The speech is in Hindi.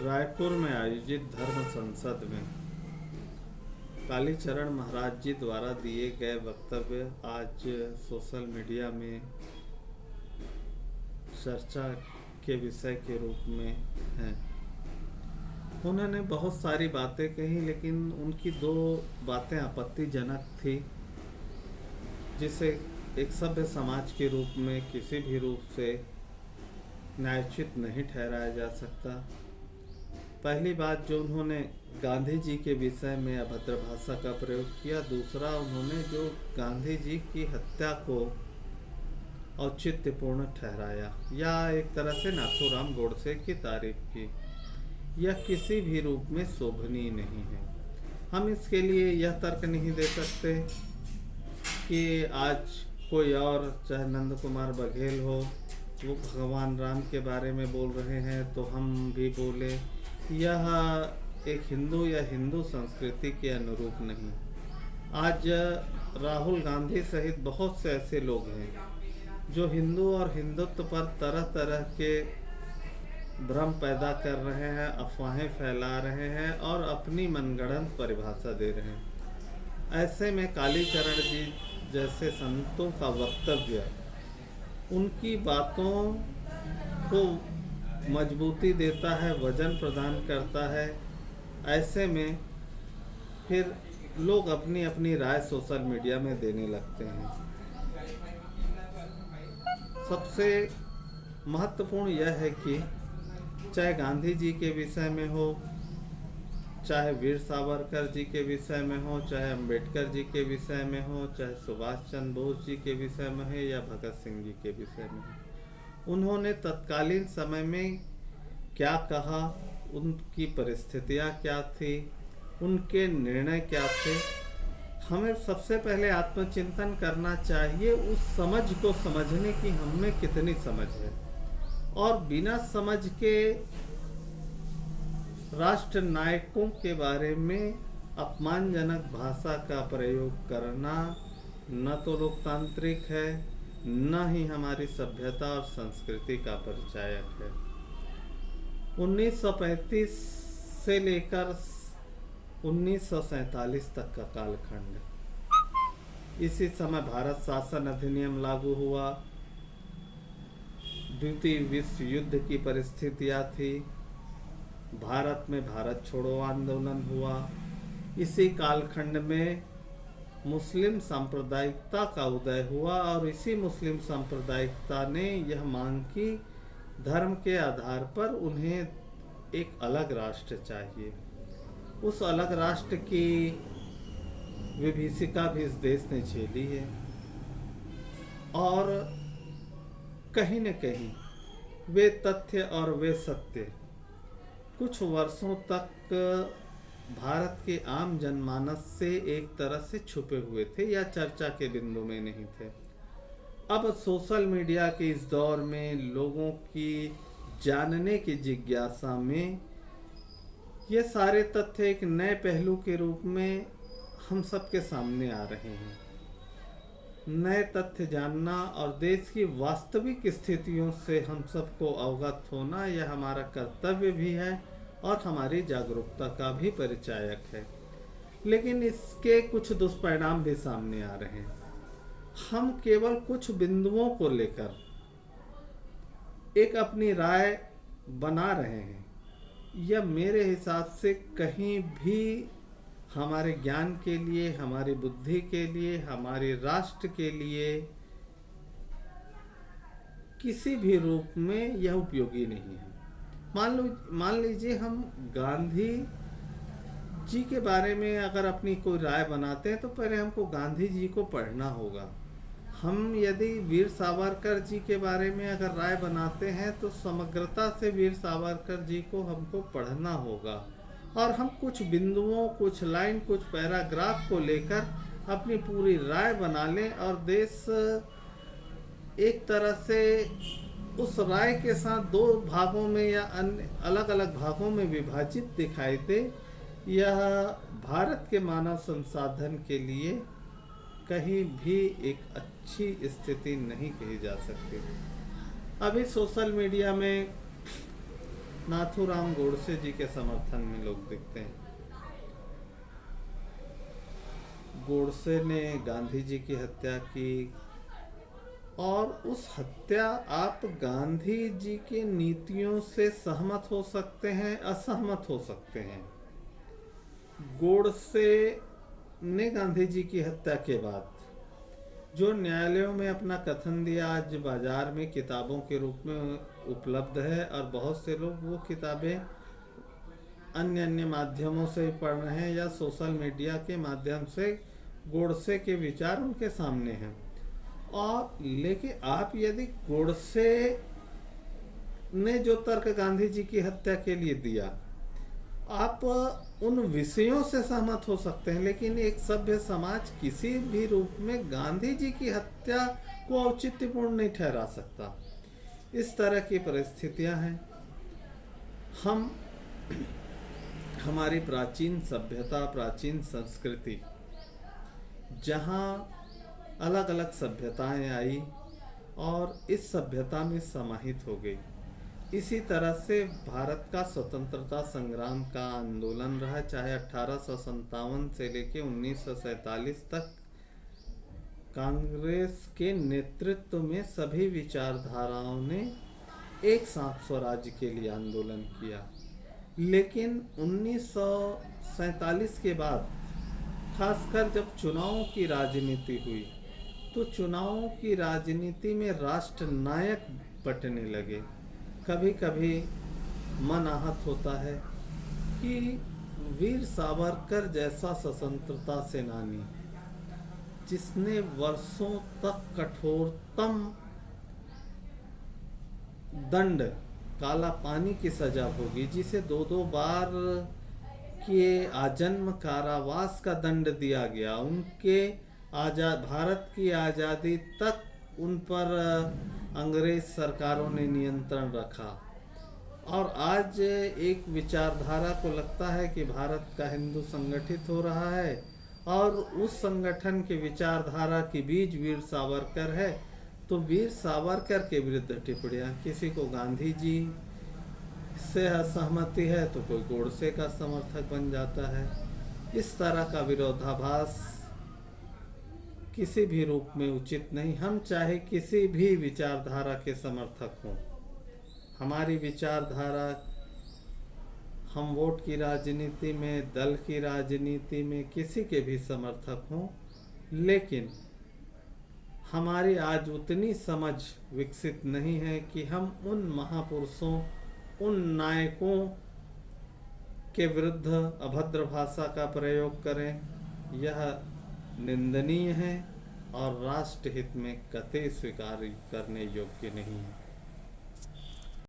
रायपुर में आयोजित धर्म संसद में कालीचरण महाराज जी द्वारा दिए गए वक्तव्य आज सोशल मीडिया में चर्चा के विषय के रूप में हैं। उन्होंने बहुत सारी बातें कही, लेकिन उनकी दो बातें आपत्तिजनक थी, जिसे एक सभ्य समाज के रूप में किसी भी रूप से न्यायोचित नहीं ठहराया जा सकता। पहली बात, जो उन्होंने गांधी जी के विषय में अभद्र भाषा का प्रयोग किया। दूसरा, उन्होंने जो गांधी जी की हत्या को औचित्यपूर्ण ठहराया या एक तरह से नाथूराम गोडसे की तारीफ की। यह किसी भी रूप में शोभनीय नहीं है। हम इसके लिए यह तर्क नहीं दे सकते कि आज कोई और, चाहे नंद कुमार बघेल हो, वो भगवान राम के बारे में बोल रहे हैं तो हम भी बोले। यह एक हिंदू या हिंदू संस्कृति के अनुरूप नहीं। आज राहुल गांधी सहित बहुत से ऐसे लोग हैं जो हिंदू और हिंदुत्व पर तरह तरह के भ्रम पैदा कर रहे हैं, अफवाहें फैला रहे हैं और अपनी मनगढ़ंत परिभाषा दे रहे हैं। ऐसे में कालीचरण जी जैसे संतों का वक्तव्य उनकी बातों को मजबूती देता है, वजन प्रदान करता है। ऐसे में फिर लोग अपनी अपनी राय सोशल मीडिया में देने लगते हैं। सबसे महत्वपूर्ण यह है कि चाहे गांधी जी के विषय में हो, चाहे वीर सावरकर जी के विषय में हो, चाहे अंबेडकर जी के विषय में हो, चाहे सुभाष चंद्र बोस जी के विषय में है या भगत सिंह जी के विषय में है, उन्होंने तत्कालीन समय में क्या कहा, उनकी परिस्थितियाँ क्या थी, उनके निर्णय क्या थे। हमें सबसे पहले आत्मचिंतन करना चाहिए, उस समझ को समझने की हमें कितनी समझ है। और बिना समझ के राष्ट्र नायकों के बारे में अपमानजनक भाषा का प्रयोग करना न तो लोकतांत्रिक है, न ही हमारी सभ्यता और संस्कृति का परिचायक है। 1935 से लेकर 1947 तक का कालखंड, इसी समय भारत शासन अधिनियम लागू हुआ, द्वितीय विश्व युद्ध की परिस्थितियाँ थी, भारत में भारत छोड़ो आंदोलन हुआ। इसी कालखंड में मुस्लिम सांप्रदायिकता का उदय हुआ और इसी मुस्लिम सांप्रदायिकता ने यह मांग की, धर्म के आधार पर उन्हें एक अलग राष्ट्र चाहिए। उस अलग राष्ट्र की विभीषिका भी इस देश ने झेली है और कहीं न कहीं वे तथ्य और वे सत्य कुछ वर्षों तक भारत के आम जनमानस से एक तरह से छुपे हुए थे या चर्चा के बिंदु में नहीं थे। अब सोशल मीडिया के इस दौर में लोगों की जानने की जिज्ञासा में ये सारे तथ्य एक नए पहलू के रूप में हम सबके सामने आ रहे हैं। नए तथ्य जानना और देश की वास्तविक स्थितियों से हम सबको अवगत होना यह हमारा कर्तव्य भी है और हमारी जागरूकता का भी परिचायक है। लेकिन इसके कुछ दुष्परिणाम भी सामने आ रहे हैं। हम केवल कुछ बिंदुओं को लेकर एक अपनी राय बना रहे हैं। यह मेरे हिसाब से कहीं भी हमारे ज्ञान के लिए, हमारी बुद्धि के लिए, हमारे राष्ट्र के लिए किसी भी रूप में यह उपयोगी नहीं है। मान लीजिए हम गांधी जी के बारे में अगर अपनी कोई राय बनाते हैं तो पहले हमको गांधी जी को पढ़ना होगा। हम यदि वीर सावरकर जी के बारे में अगर राय बनाते हैं तो समग्रता से वीर सावरकर जी को हमको पढ़ना होगा और हम कुछ बिंदुओं, कुछ लाइन, कुछ पैराग्राफ को लेकर अपनी पूरी राय बना लें और देश एक तरह से उस राय के साथ दो भागों में या अन्य अलग अलग भागों में विभाजित दिखाई दे। यह भारत के मानव संसाधन के लिए कहीं भी एक अच्छी स्थिति नहीं कही जा सकती। अभी सोशल मीडिया में नाथूराम गोडसे जी के समर्थन में लोग दिखते हैं। गोडसे ने गांधी जी की हत्या की, और उस हत्या, आप गांधी जी की नीतियों से सहमत हो सकते हैं, असहमत हो सकते हैं। गोडसे ने गांधी जी की हत्या के बाद जो न्यायालयों में अपना कथन दिया, आज बाजार में किताबों के रूप में उपलब्ध है, और बहुत से लोग वो किताबें अन्य अन्य माध्यमों से पढ़ रहे हैं या सोशल मीडिया के माध्यम से गोडसे के विचार उनके सामने हैं। और लेकिन आप यदि गोडसे ने जो तर्क गांधी जी की हत्या के लिए दिया, आप उन विषयों से सहमत हो सकते हैं, लेकिन एक सभ्य समाज किसी भी रूप में गांधी जी की हत्या को औचित्यपूर्ण नहीं ठहरा सकता। इस तरह की परिस्थितियां हैं। हम हमारी प्राचीन सभ्यता, प्राचीन संस्कृति, जहां अलग अलग सभ्यताएं आई और इस सभ्यता में समाहित हो गई, इसी तरह से भारत का स्वतंत्रता संग्राम का आंदोलन रहा, चाहे 1857 से लेकर 1947 तक कांग्रेस के नेतृत्व में सभी विचारधाराओं ने एक साथ स्वराज्य के लिए आंदोलन किया। लेकिन 1947 के बाद, खासकर जब चुनावों की राजनीति हुई, तो चुनावों की राजनीति में राष्ट्र नायक बटने लगे। कभी कभी मन आहत होता है कि वीर सावरकर जैसा स्वतंत्रता सेनानी, जिसने वर्षों तक कठोरतम दंड, काला पानी की सजा भोगी, जिसे 2-2 बार के आजन्म कारावास का दंड दिया गया, उनके भारत की आज़ादी तक उन पर अंग्रेज सरकारों ने नियंत्रण रखा। और आज एक विचारधारा को लगता है कि भारत का हिंदू संगठित हो रहा है, और उस संगठन के विचारधारा की बीज वीर सावरकर है, तो वीर सावरकर के विरुद्ध टिप्पणियां, किसी को गांधी जी से असहमति है तो कोई गोडसे का समर्थक बन जाता है। इस तरह का विरोधाभास किसी भी रूप में उचित नहीं। हम चाहे किसी भी विचारधारा के समर्थक हों, हमारी विचारधारा, हम वोट की राजनीति में, दल की राजनीति में किसी के भी समर्थक हों, लेकिन हमारी आज उतनी समझ विकसित नहीं है कि हम उन महापुरुषों, उन नायकों के विरुद्ध अभद्र भाषा का प्रयोग करें। यह निंदनीय है और राष्ट्रहित में कतई स्वीकार करने योग्य नहीं है।